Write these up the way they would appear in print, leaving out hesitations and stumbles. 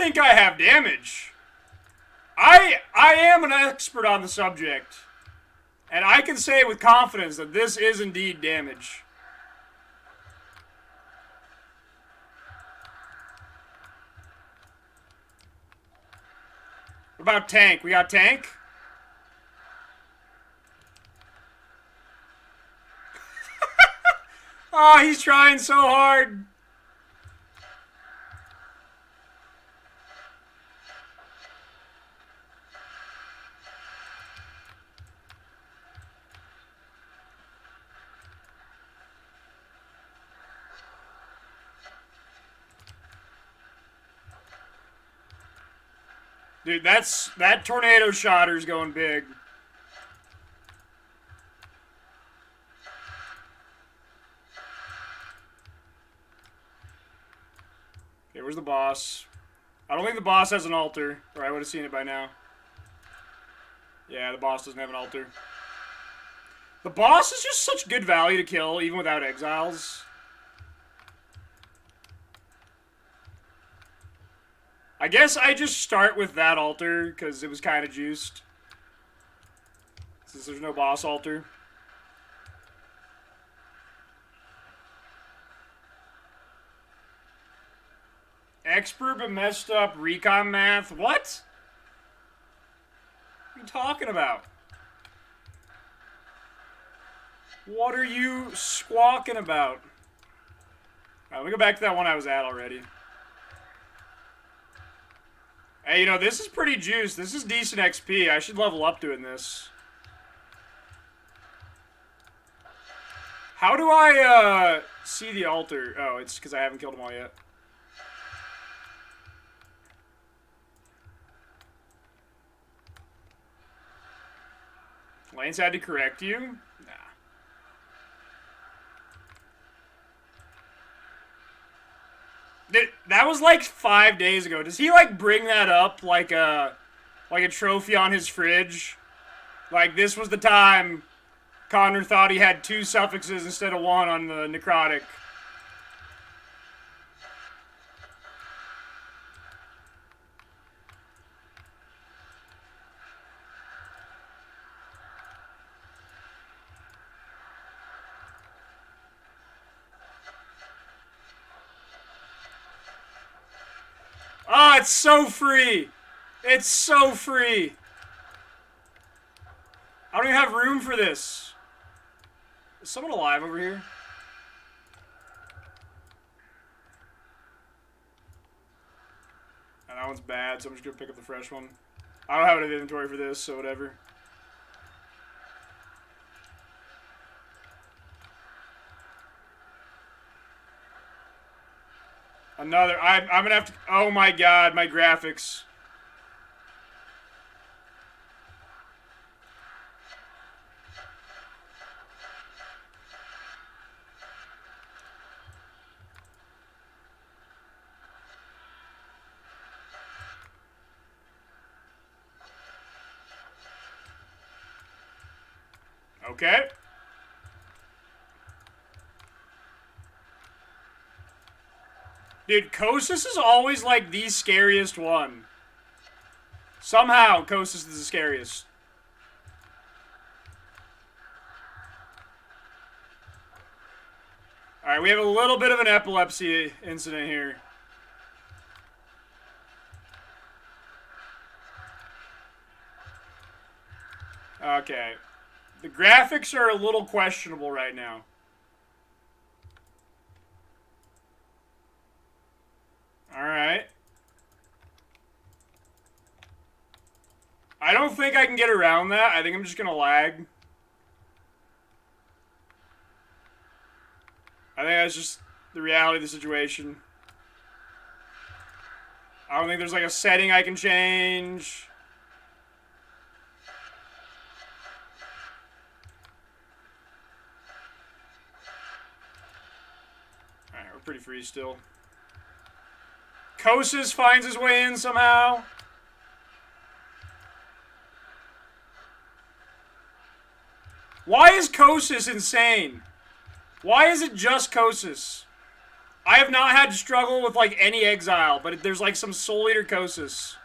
think I have damage. I am an expert on the subject. And I can say with confidence that this is indeed damage. What about tank? We got tank? Oh, he's trying so hard. Dude, that tornado shotter's going big. Okay, where's the boss? I don't think the boss has an altar, or I would have seen it by now. Yeah, the boss doesn't have an altar. The boss is just such good value to kill, even without exiles. I guess I just start with that altar, because it was kind of juiced. Since there's no boss altar. Expert but messed up recon math? What? What are you talking about? What are you squawking about? Alright, let me go back to that one I was at already. Hey, you know, this is pretty juiced. This is decent XP. I should level up doing this. How do I, see the altar? Oh, it's because I haven't killed them all yet. Lane's had to correct you? Nah. That was like 5 days ago. Does he like bring that up like a trophy on his fridge? Like this was the time Connor thought he had 2 suffixes instead of 1 on the necrotic. Oh, it's so free. It's so free. I don't even have room for this. Is someone alive over here? And that one's bad, so I'm just gonna pick up the fresh one. I don't have an inventory for this, so whatever. Another. I'm gonna have to. Oh my god, my graphics. Okay. Dude, Kosas is always like the scariest one. Somehow, Kosas is the scariest. Alright, we have a little bit of an epilepsy incident here. Okay. The graphics are a little questionable right now. Alright. I don't think I can get around that. I think I'm just gonna lag. I think that's just the reality of the situation. I don't think there's like a setting I can change. Alright, we're pretty free still. Kosas finds his way in somehow. Why is Kosas insane? Why is it just Kosas? I have not had to struggle with like any exile, but there's like some Soul Eater Kosis.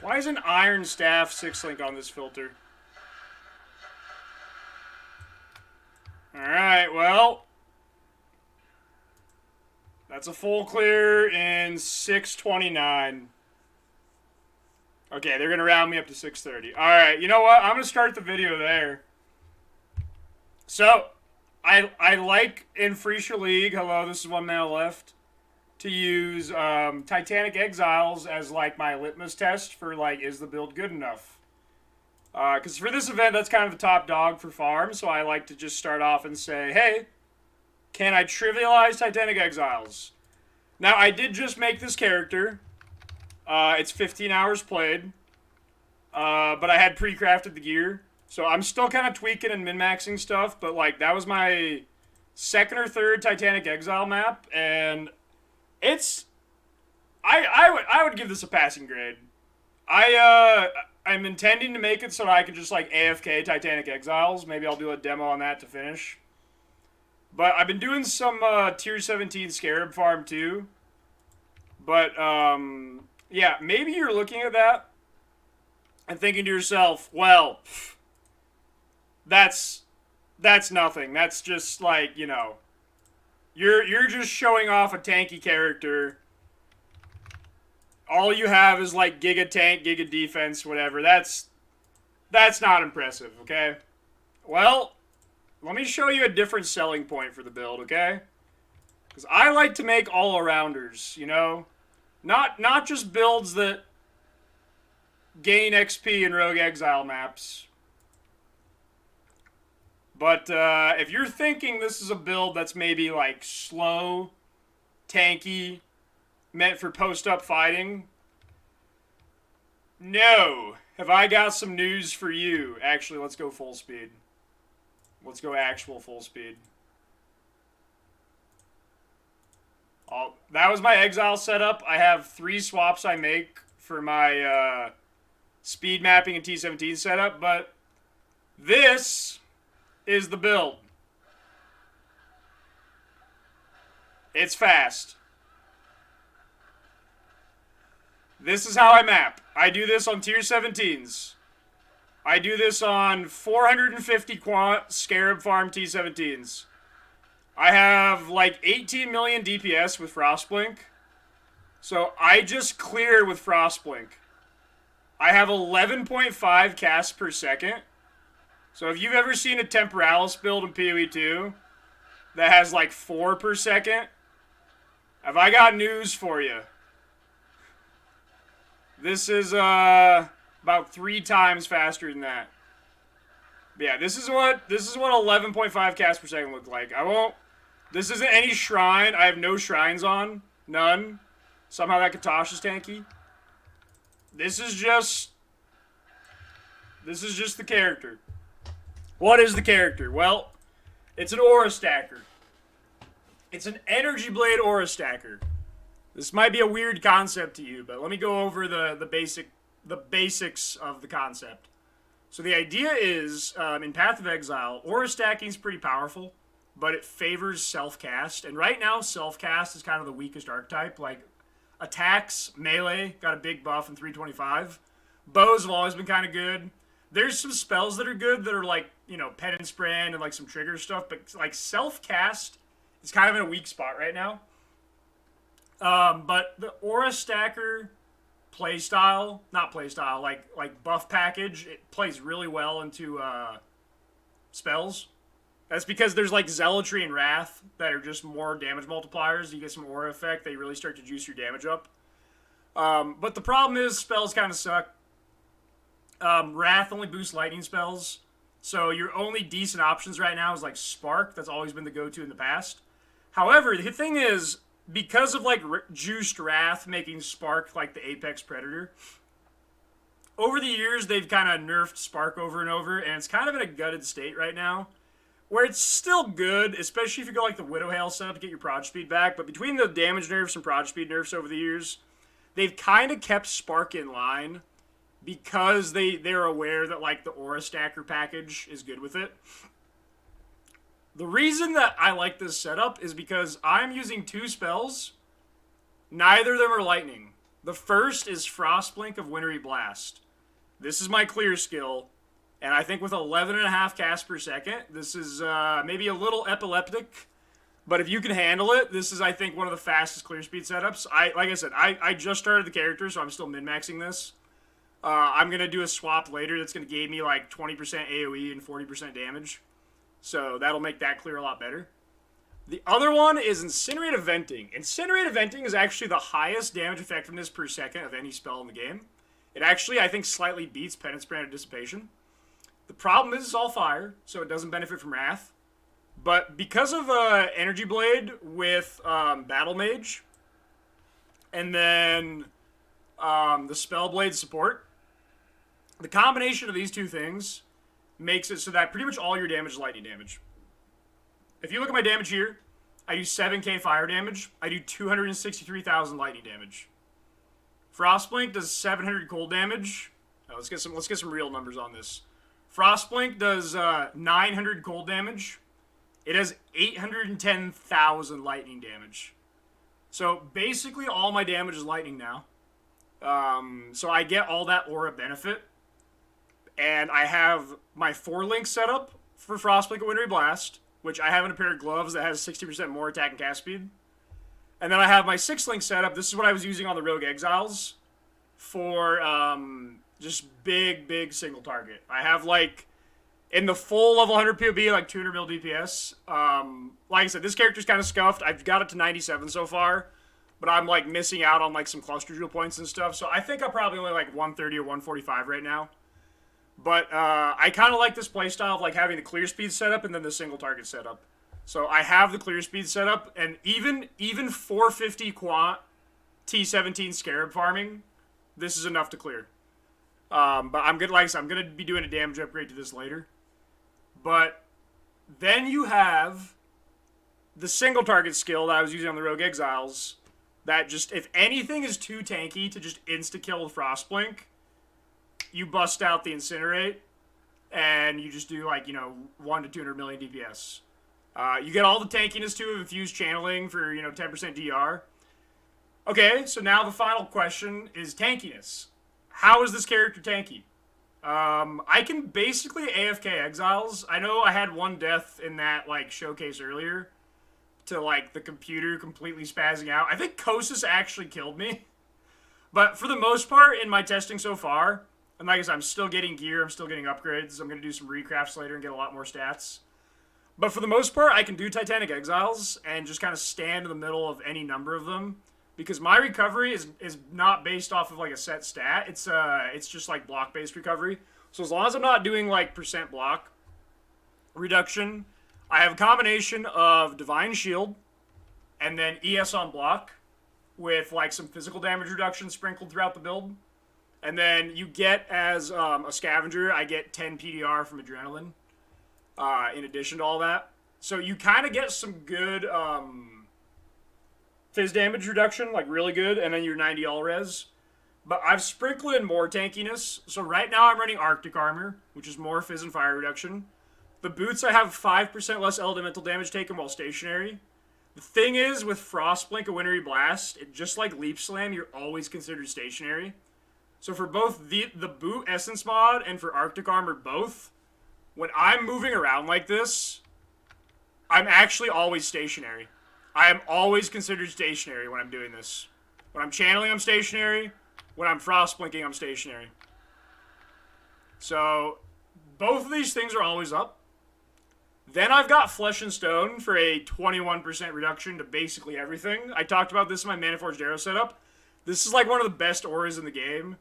Why is an Iron Staff 6-link on this filter? Alright, well. That's a full clear in 6:29. Okay, they're going to round me up to 6:30. Alright, you know what? I'm going to start the video there. So, I like in Freesia League, hello, this is one man left, to use Titanic Exiles as like my litmus test for like, is the build good enough? Because for this event, that's kind of the top dog for farm, so I like to just start off and say, hey, can I trivialize Titanic Exiles? Now, I did just make this character. It's 15 hours played. But I had pre-crafted the gear. So I'm still kind of tweaking and min-maxing stuff, but like that was my second or third Titanic Exile map, and it's I would give this a passing grade. I'm intending to make it so that I can just like AFK Titanic Exiles. Maybe I'll do a demo on that to finish. But I've been doing some tier 17 Scarab farm too. But yeah, maybe you're looking at that and thinking to yourself, well, that's nothing. That's just like, you know, you're just showing off a tanky character. All you have is like Giga Tank, Giga Defense, whatever. That's not impressive, okay? Well, let me show you a different selling point for the build, okay? Because I like to make all-arounders, you know? Not just builds that gain XP in Rogue Exile maps. But if you're thinking this is a build that's maybe like slow, tanky, meant for post-up fighting, no. Have I got some news for you? Actually, let's go full speed. Let's go actual full speed. Oh, that was my Exile setup. I have 3 swaps I make for my speed mapping and T17 setup, but this is the build. It's fast. This is how I map. I do this on tier 17s. I do this on 450 quant Scarab Farm T17s. I have like 18 million DPS with Frostblink. So I just clear with Frostblink. I have 11.5 casts per second. So if you've ever seen a Temporalis build in PoE 2 that has like 4 per second, have I got news for you. This is about 3 times faster than that. But yeah, this is what 11.5 casts per second look like. This isn't any shrine. I have no shrines on. None. Somehow that Katash is tanky. This is just the character. What is the character? Well, it's an aura stacker. It's an energy blade aura stacker. This might be a weird concept to you, but let me go over the basics of the concept. So the idea is, in Path of Exile, aura stacking is pretty powerful, but it favors self-cast. And right now, self-cast is kind of the weakest archetype. Like, attacks, melee, got a big buff in 325. Bows have always been kind of good. there's some spells that are good that are like, Penance Brand and like some trigger stuff, but like self-cast is kind of in a weak spot right now. But the Aura Stacker playstyle, not playstyle, like buff package, it plays really well into spells. That's because there's like Zealotry and Wrath that are just more damage multipliers. You get some aura effect, they really start to juice your damage up. But the problem is spells kind of suck. Wrath only boosts lightning spells, so your only decent options right now is like Spark. That's always been the go-to in the past. However, the thing is, because of like juiced Wrath making Spark like the apex predator, over the years they've kind of nerfed Spark over and over, and it's kind of in a gutted state right now, where it's still good, especially if you go like the Widowhail setup to get your prod speed back. But between the damage nerfs and prod speed nerfs over the years, they've kind of kept Spark in line because they're aware that like the Aura Stacker package is good with it. The reason that I like this setup is because I'm using two spells. Neither of them are lightning. The first is Frostblink of Wintry Blast. This is my clear skill, and I think with 11.5 casts per second, this is maybe a little epileptic, but if you can handle it, this is, I think, one of the fastest clear speed setups. Like I said, I just started the character, so I'm still min-maxing this. I'm going to do a swap later that's going to give me like 20% AoE and 40% damage. So that'll make that clear a lot better. The other one is Incinerate Venting. Incinerate Venting is actually the highest damage effectiveness per second of any spell in the game. It actually, I think, slightly beats Penance Brand of Dissipation. The problem is it's all fire, so it doesn't benefit from Wrath. But because of Energy Blade with Battle Mage, and then the Spellblade support, the combination of these two things makes it so that pretty much all your damage is lightning damage. If you look at my damage here, I do 7k fire damage. I do 263,000 lightning damage. Frostblink does 700 cold damage. Let's get some real numbers on this. Frostblink does 900 cold damage. It has 810,000 lightning damage. So basically all my damage is lightning now. So I get all that aura benefit. And I have my 4-link setup for Frostblink and Wintry Blast, which I have in a pair of gloves that has 60% more attack and cast speed. And then I have my 6-link setup. This is what I was using on the Rogue Exiles for just big single target. I have like, in the full level 100 POB, like 200 mil DPS. Like I said, this character's kind of scuffed. I've got it to 97 so far, but I'm like missing out on like some cluster jewel points and stuff. So I think I'm probably only like 130 or 145 right now. But I kind of like this playstyle of like having the clear speed setup and then the single target setup. So I have the clear speed setup, and even 450 quant T17 Scarab farming, this is enough to clear. But I'm gonna, like I said, I'm gonna be doing a damage upgrade to this later. But then you have the single target skill that I was using on the Rogue Exiles. That just, if anything is too tanky to just insta kill with Frostblink, you bust out the Incinerate, and you just do like, 1 to 200 million DPS. You get all the tankiness too of Infused Channeling for, 10% DR. Okay, so now the final question is tankiness. How is this character tanky? I can basically AFK Exiles. I know I had one death in that, like, showcase earlier to, like, the computer completely spazzing out. I think Kosis actually killed me. But for the most part, in my testing so far, and like I said, I'm still getting gear, I'm still getting upgrades. I'm going to do some recrafts later and get a lot more stats. But for the most part, I can do Titanic Exiles and just kind of stand in the middle of any number of them. Because my recovery is not based off of like a set stat. It's just like block-based recovery. So as long as I'm not doing like percent block reduction, I have a combination of Divine Shield and then ES on block with like some physical damage reduction sprinkled throughout the build. And then you get, as a scavenger, I get 10 PDR from Adrenaline in addition to all that. So you kind of get some good Fizz damage reduction, like really good, and then your 90 all res. But I've sprinkled in more tankiness. So right now I'm running Arctic Armor, which is more Fizz and fire reduction. The boots, I have 5% less elemental damage taken while stationary. The thing is, with Frostblink and Wintry Blast, just like Leap Slam, you're always considered stationary. So for both the boot essence mod and for Arctic Armor both, when I'm moving around like this, I'm actually always stationary. I am always considered stationary when I'm doing this. When I'm channeling, I'm stationary. When I'm frost blinking, I'm stationary. So both of these things are always up. Then I've got Flesh and Stone for a 21% reduction to basically everything. I talked about this in my Mana-Forged Arrow setup. This is like one of the best auras in the game.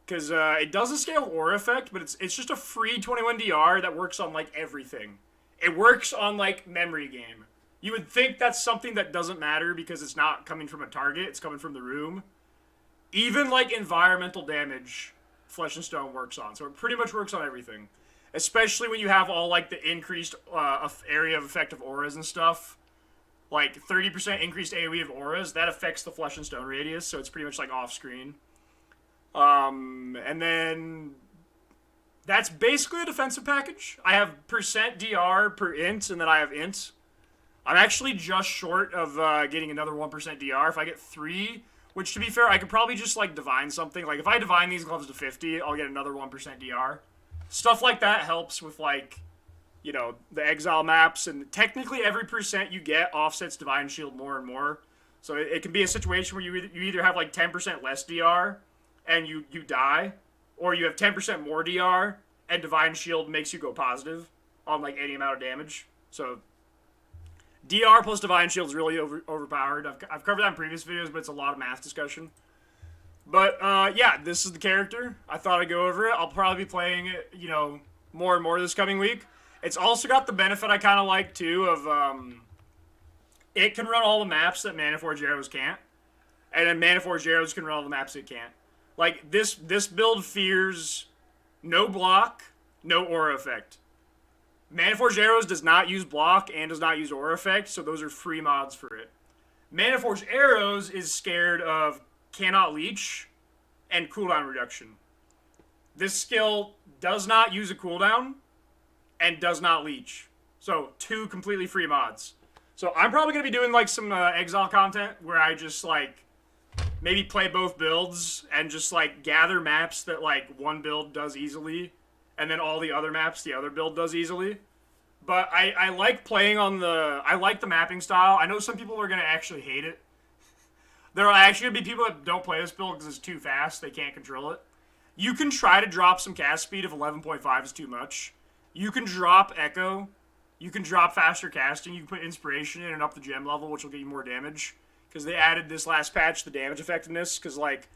Because it doesn't scale aura effect, but it's just a free 21 DR that works on like everything. It works on like memory game. You would think that's something that doesn't matter because it's not coming from a target, it's coming from the room. Even like environmental damage, Flesh and Stone works on. So it pretty much works on everything. Especially when you have all like the increased area of effective auras and stuff. Like 30% increased AoE of auras, that affects the Flesh and Stone radius, so it's pretty much like off screen. And then that's basically a defensive package. I have %DR per int, and then I have int. I'm actually just short of getting another 1% DR. If I get 3, which to be fair, I could probably just like divine something. Like if I divine these gloves to 50, I'll get another 1% DR. Stuff like that helps with like, you know, the exile maps, and technically every % you get offsets divine shield more and more. So it can be a situation where you either have like 10% less DR and you die, or you have 10% more DR, and Divine Shield makes you go positive on, like, any amount of damage. So, DR plus Divine Shield is really overpowered. I've covered that in previous videos, but it's a lot of math discussion. But, yeah, this is the character. I thought I'd go over it. I'll probably be playing it, you know, more and more this coming week. It's also got the benefit I kind of like, too, of, it can run all the maps that Mana-Forged Arrows can't. And then Mana-Forged Arrows can run all the maps it can't. Like, this build fears no block, no aura effect. Mana-Forged Arrows does not use block and does not use aura effect, so those are free mods for it. Mana-Forged Arrows is scared of cannot leech and cooldown reduction. This skill does not use a cooldown and does not leech. So, 2 completely free mods. So, I'm probably going to be doing, like, some Exile content where I just, like, maybe play both builds and just, like, gather maps that, like, one build does easily, and then all the other maps the other build does easily. But I like playing on the... I like the mapping style. I know some people are going to actually hate it. There are actually going to be people that don't play this build because it's too fast. They can't control it. You can try to drop some cast speed if 11.5 is too much. You can drop Echo. You can drop faster casting. You can put Inspiration in and up the gem level, which will get you more damage. Because they added this last patch the damage effectiveness, because, like,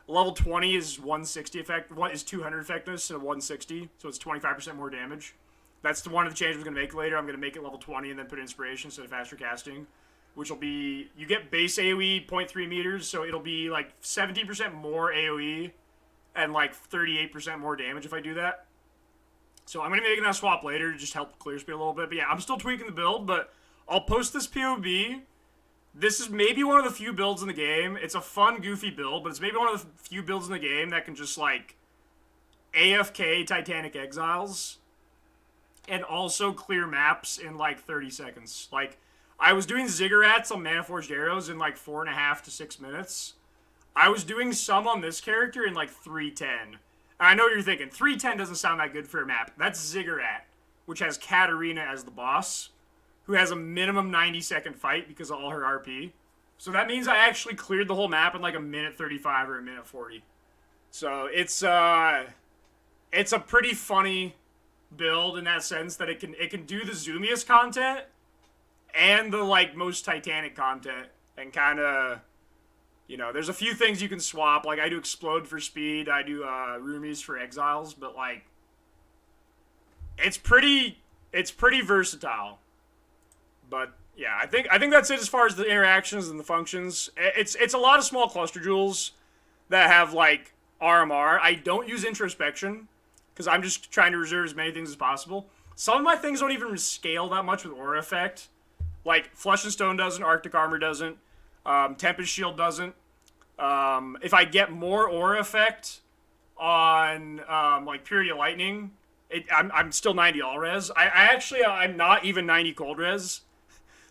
level 20 is 160 effect, is 200 effectiveness and 160, so it's 25% more damage. That's one of the changes I'm going to make later. I'm going to make it level 20 and then put Inspiration instead of faster casting, which will be, you get base AoE 0.3 meters, so it'll be, like, 17% more AoE and, like, 38% more damage if I do that. So I'm going to be making that swap later to just help clear speed a little bit. But yeah, I'm still tweaking the build, but I'll post this POV. This is maybe one of the few builds in the game. It's a fun, goofy build, but it's maybe one of the few builds in the game that can just, like, AFK Titanic Exiles and also clear maps in, like, 30 seconds. Like, I was doing ziggurats on Mana-Forged Arrows in, like, 4.5 to 6 minutes. I was doing some on this character in, like, 3:10. And I know what you're thinking. 3:10 doesn't sound that good for a map. That's Ziggurat, which has Katarina as the boss, who has a minimum 90-second fight because of all her RP. So that means I actually cleared the whole map in like a minute 35 or a minute 40. So it's a pretty funny build in that sense that it can do the zoomiest content and the like most Titanic content, and kind of, you know, there's a few things you can swap. Like I do Explode for speed, I do Roomies for Exiles, but like it's pretty versatile. But yeah, I think that's it as far as the interactions and the functions. It's a lot of small cluster jewels that have like RMR. I don't use introspection because I'm just trying to reserve as many things as possible. Some of my things don't even scale that much with aura effect. Like Flesh and Stone doesn't, Arctic Armor doesn't, Tempest Shield doesn't. If I get more aura effect on like Purity of Lightning, I'm still 90 all res. I'm not even 90 cold res.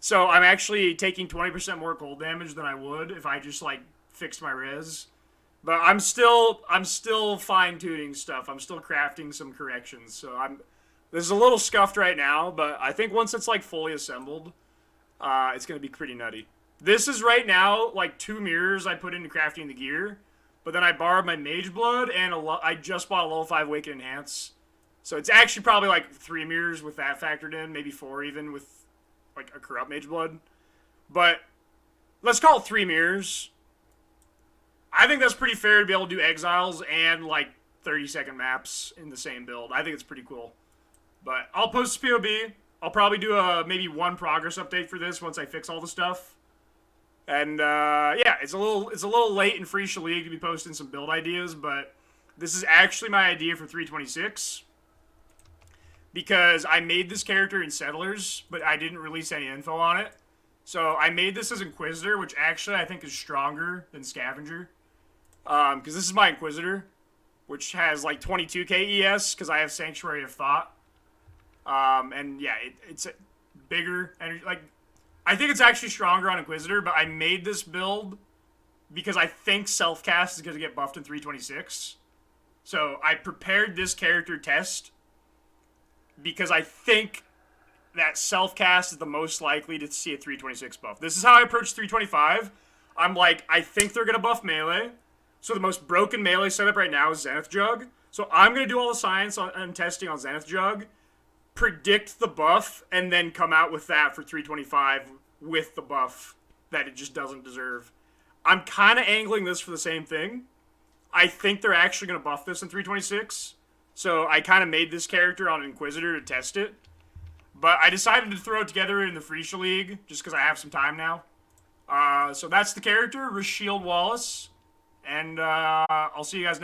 So I'm actually taking 20% more cold damage than I would if I just, like, fixed my res. But I'm still fine tuning stuff. I'm still crafting some corrections. So this is a little scuffed right now, but I think once it's like fully assembled, it's gonna be pretty nutty. This is right now like 2 mirrors I put into crafting the gear, but then I borrowed my Mage Blood and I just bought a level 5 Awaken Enhance. So it's actually probably like 3 mirrors with that factored in, maybe 4 even with like a Corrupt Mage Blood. But let's call it 3 mirrors. I think that's pretty fair to be able to do Exiles and like 30-second maps in the same build. I think it's pretty cool. But I'll post a POB. I'll probably do a maybe one progress update for this once I fix all the stuff. And yeah, it's a little late in Free League to be posting some build ideas, but this is actually my idea for 326 because I made this character in Settlers, but I didn't release any info on it. So I made this as Inquisitor, which actually I think is stronger than Scavenger. Because this is my Inquisitor, which has like 22k ES because I have Sanctuary of Thought. And yeah, it's bigger and like I think it's actually stronger on Inquisitor, but I made this build because I think Self-Cast is going to get buffed in 326. So I prepared this character test because I think that Self-Cast is the most likely to see a 326 buff. This is how I approach 325. I'm like, I think they're going to buff melee. So the most broken melee setup right now is Zenith Jug. So I'm going to do all the science and testing on Zenith Jug, predict the buff, and then come out with that for 325 with the buff that it just doesn't deserve. I'm kind of angling this for the same thing. I think they're actually going to buff this in 326. So I kind of made this character on Inquisitor to test it. But I decided to throw it together in the Free League just because I have some time now. So that's the character, Rashield Wallace. And I'll see you guys next